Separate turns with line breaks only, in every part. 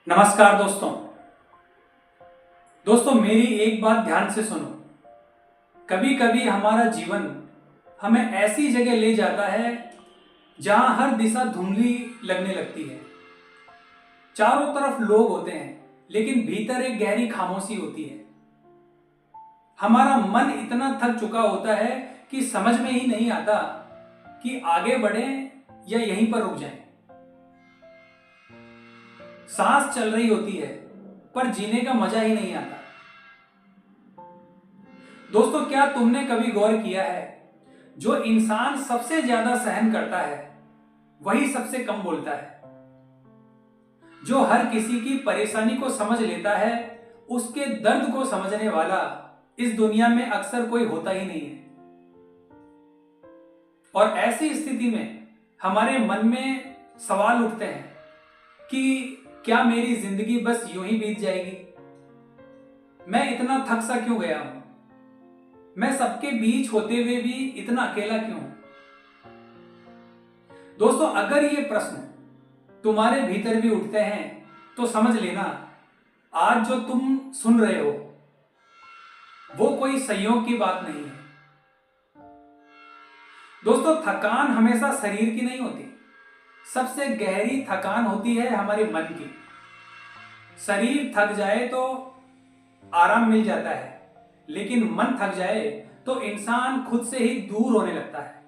नमस्कार दोस्तों। मेरी एक बात ध्यान से सुनो। कभी कभी हमारा जीवन हमें ऐसी जगह ले जाता है जहां हर दिशा धुंधली लगने लगती है। चारों तरफ लोग होते हैं लेकिन भीतर एक गहरी खामोशी होती है। हमारा मन इतना थक चुका होता है कि समझ में ही नहीं आता कि आगे बढ़ें या यहीं पर रुक जाएं। सांस चल रही होती है पर जीने का मजा ही नहीं आता। दोस्तों, क्या तुमने कभी गौर किया है, जो इंसान सबसे ज्यादा सहन करता है वही सबसे कम बोलता है। जो हर किसी की परेशानी को समझ लेता है, उसके दर्द को समझने वाला इस दुनिया में अक्सर कोई होता ही नहीं है। और ऐसी स्थिति में हमारे मन में सवाल उठते हैं कि क्या मेरी जिंदगी बस यूं ही बीत जाएगी? मैं इतना थक सा क्यों गया हूं? मैं सबके बीच होते हुए भी इतना अकेला क्यों हूं? दोस्तों, अगर ये प्रश्न तुम्हारे भीतर भी उठते हैं तो समझ लेना, आज जो तुम सुन रहे हो वो कोई संयोग की बात नहीं है। दोस्तों, थकान हमेशा शरीर की नहीं होती। सबसे गहरी थकान होती है हमारे मन की। शरीर थक जाए तो आराम मिल जाता है, लेकिन मन थक जाए तो इंसान खुद से ही दूर होने लगता है।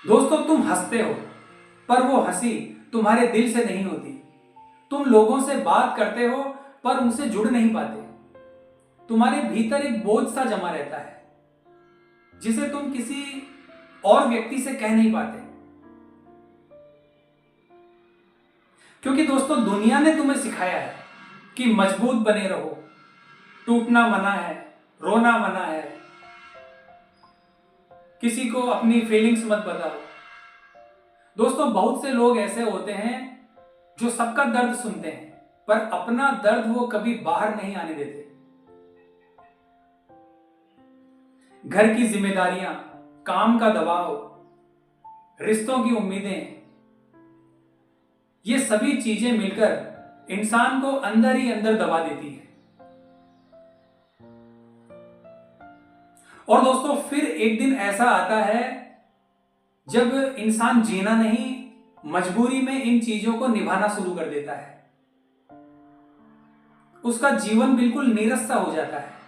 दोस्तों, तुम हंसते हो पर वो हंसी तुम्हारे दिल से नहीं होती। तुम लोगों से बात करते हो पर उनसे जुड़ नहीं पाते। तुम्हारे भीतर एक बोझ सा जमा रहता है जिसे तुम किसी और व्यक्ति से कह नहीं पाते। क्योंकि दोस्तों, दुनिया ने तुम्हें सिखाया है कि मजबूत बने रहो, टूटना मना है, रोना मना है, किसी को अपनी फीलिंग्स मत बताओ। दोस्तों, बहुत से लोग ऐसे होते हैं जो सबका दर्द सुनते हैं पर अपना दर्द वो कभी बाहर नहीं आने देते। घर की जिम्मेदारियां, काम का दबाव, रिश्तों की उम्मीदें, ये सभी चीजें मिलकर इंसान को अंदर ही अंदर दबा देती है। और दोस्तों, फिर एक दिन ऐसा आता है जब इंसान जीना नहीं, मजबूरी में इन चीजों को निभाना शुरू कर देता है। उसका जीवन बिल्कुल नीरस सा हो जाता है।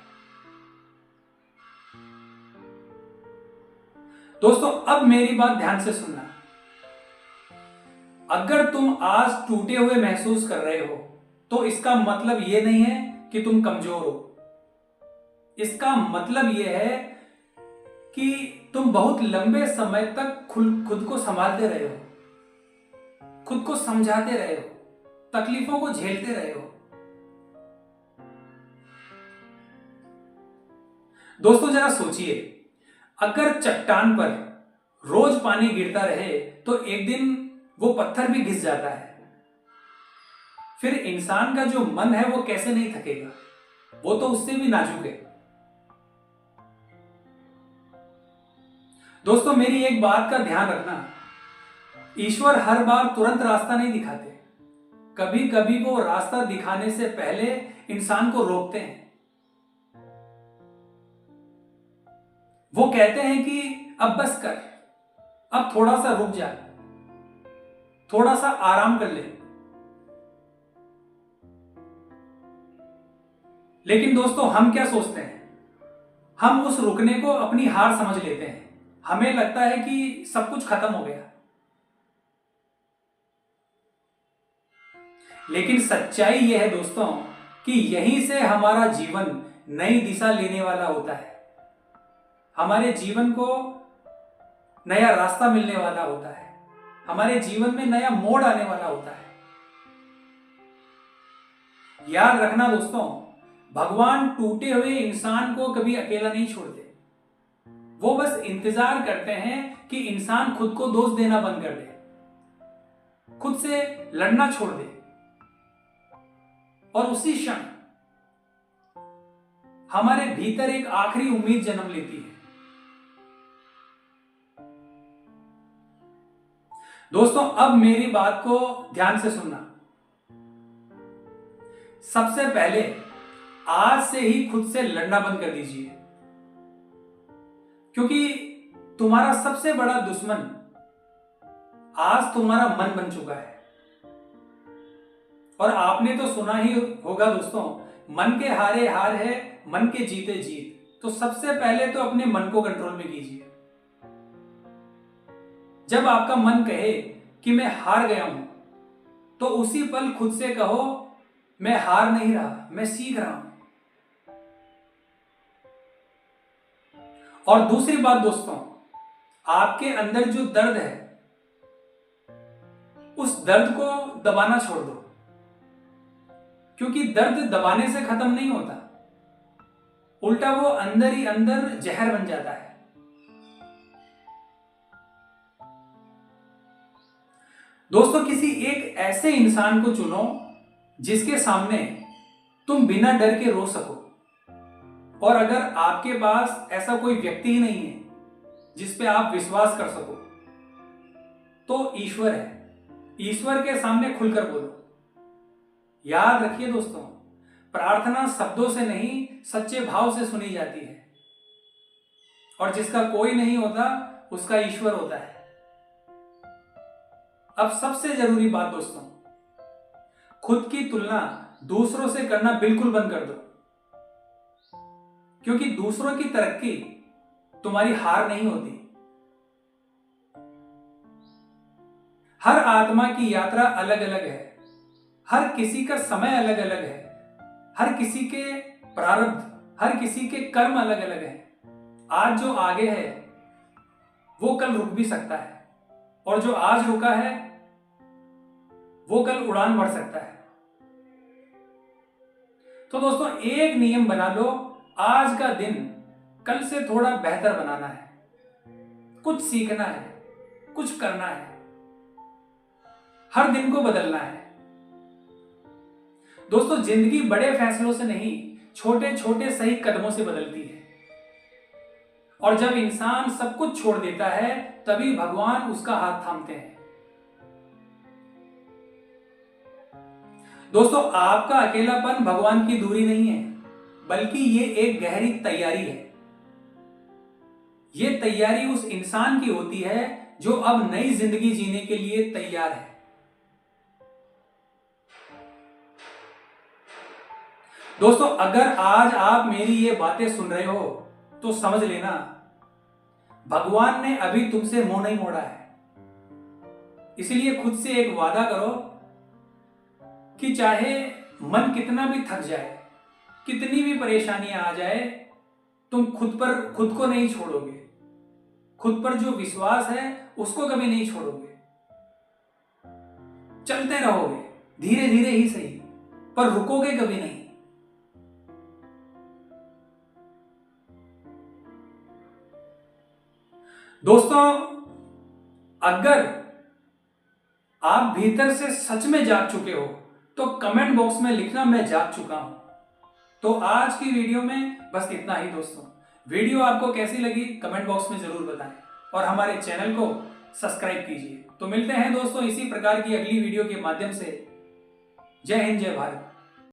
दोस्तों, अब मेरी बात ध्यान से सुनना। अगर तुम आज टूटे हुए महसूस कर रहे हो तो इसका मतलब यह नहीं है कि तुम कमजोर हो। इसका मतलब यह है कि तुम बहुत लंबे समय तक खुद को संभालते रहे हो, खुद को समझाते रहे हो, तकलीफों को झेलते रहे हो। दोस्तों, जरा सोचिए, अगर चट्टान पर रोज पानी गिरता रहे तो एक दिन वो पत्थर भी घिस जाता है। फिर इंसान का जो मन है वो कैसे नहीं थकेगा? वो तो उससे भी नाजुक है। दोस्तों, मेरी एक बात का ध्यान रखना, ईश्वर हर बार तुरंत रास्ता नहीं दिखाते। कभी कभी वो रास्ता दिखाने से पहले इंसान को रोकते हैं। वो कहते हैं कि अब बस कर, अब थोड़ा सा रुक जा, थोड़ा सा आराम कर ले। लेकिन दोस्तों, हम क्या सोचते हैं? हम उस रुकने को अपनी हार समझ लेते हैं। हमें लगता है कि सब कुछ खत्म हो गया। लेकिन सच्चाई यह है दोस्तों कि यहीं से हमारा जीवन नई दिशा लेने वाला होता है। हमारे जीवन को नया रास्ता मिलने वाला होता है। हमारे जीवन में नया मोड़ आने वाला होता है। याद रखना दोस्तों, भगवान टूटे हुए इंसान को कभी अकेला नहीं छोड़ते। वो बस इंतजार करते हैं कि इंसान खुद को दोष देना बंद कर दे, खुद से लड़ना छोड़ दे, और उसी क्षण हमारे भीतर एक आखिरी उम्मीद जन्म लेती है। दोस्तों अब मेरी बात को ध्यान से सुनना। सबसे पहले आज से ही खुद से लड़ना बंद कर दीजिए, क्योंकि तुम्हारा सबसे बड़ा दुश्मन आज तुम्हारा मन बन चुका है। और आपने तो सुना ही होगा दोस्तों, मन के हारे हार है, मन के जीते जीत। तो सबसे पहले तो अपने मन को कंट्रोल में कीजिए। जब आपका मन कहे कि मैं हार गया हूं, तो उसी पल खुद से कहो मैं हार नहीं रहा, मैं सीख रहा हूं। और दूसरी बात दोस्तों, आपके अंदर जो दर्द है उस दर्द को दबाना छोड़ दो, क्योंकि दर्द दबाने से खत्म नहीं होता, उल्टा वो अंदर ही अंदर जहर बन जाता है। दोस्तों किसी एक ऐसे इंसान को चुनो जिसके सामने तुम बिना डर के रो सको। और अगर आपके पास ऐसा कोई व्यक्ति ही नहीं है जिस पे आप विश्वास कर सको, तो ईश्वर है। ईश्वर के सामने खुलकर बोलो। याद रखिए दोस्तों, प्रार्थना शब्दों से नहीं सच्चे भाव से सुनी जाती है, और जिसका कोई नहीं होता उसका ईश्वर होता है। अब सबसे जरूरी बात दोस्तों, खुद की तुलना दूसरों से करना बिल्कुल बंद कर दो, क्योंकि दूसरों की तरक्की तुम्हारी हार नहीं होती। हर आत्मा की यात्रा अलग अलग है, हर किसी का समय अलग अलग है, हर किसी के प्रारब्ध, हर किसी के कर्म अलग अलग है। आज जो आगे है वो कल रुक भी सकता है, और जो आज रुका है वो कल उड़ान भर सकता है। तो दोस्तों एक नियम बना लो, आज का दिन कल से थोड़ा बेहतर बनाना है, कुछ सीखना है, कुछ करना है, हर दिन को बदलना है। दोस्तों जिंदगी बड़े फैसलों से नहीं, छोटे छोटे सही कदमों से बदलती है। और जब इंसान सब कुछ छोड़ देता है तभी भगवान उसका हाथ थामते हैं। दोस्तों आपका अकेलापन भगवान की दूरी नहीं है, बल्कि ये एक गहरी तैयारी है। ये तैयारी उस इंसान की होती है जो अब नई जिंदगी जीने के लिए तैयार है। दोस्तों अगर आज आप मेरी ये बातें सुन रहे हो तो समझ लेना, भगवान ने अभी तुमसे मुंह नहीं मोड़ा है। इसलिए खुद से एक वादा करो कि चाहे मन कितना भी थक जाए, कितनी भी परेशानियां आ जाए, तुम खुद को नहीं छोड़ोगे। खुद पर जो विश्वास है उसको कभी नहीं छोड़ोगे। चलते रहोगे, धीरे धीरे ही सही, पर रुकोगे कभी नहीं। दोस्तों अगर आप भीतर से सच में जाग चुके हो तो कमेंट बॉक्स में लिखना मैं जाग चुका हूं। तो आज की वीडियो में बस इतना ही दोस्तों। वीडियो आपको कैसी लगी कमेंट बॉक्स में जरूर बताएं, और हमारे चैनल को सब्सक्राइब कीजिए। तो मिलते हैं दोस्तों इसी प्रकार की अगली वीडियो के माध्यम से। जय हिंद, जय भारत।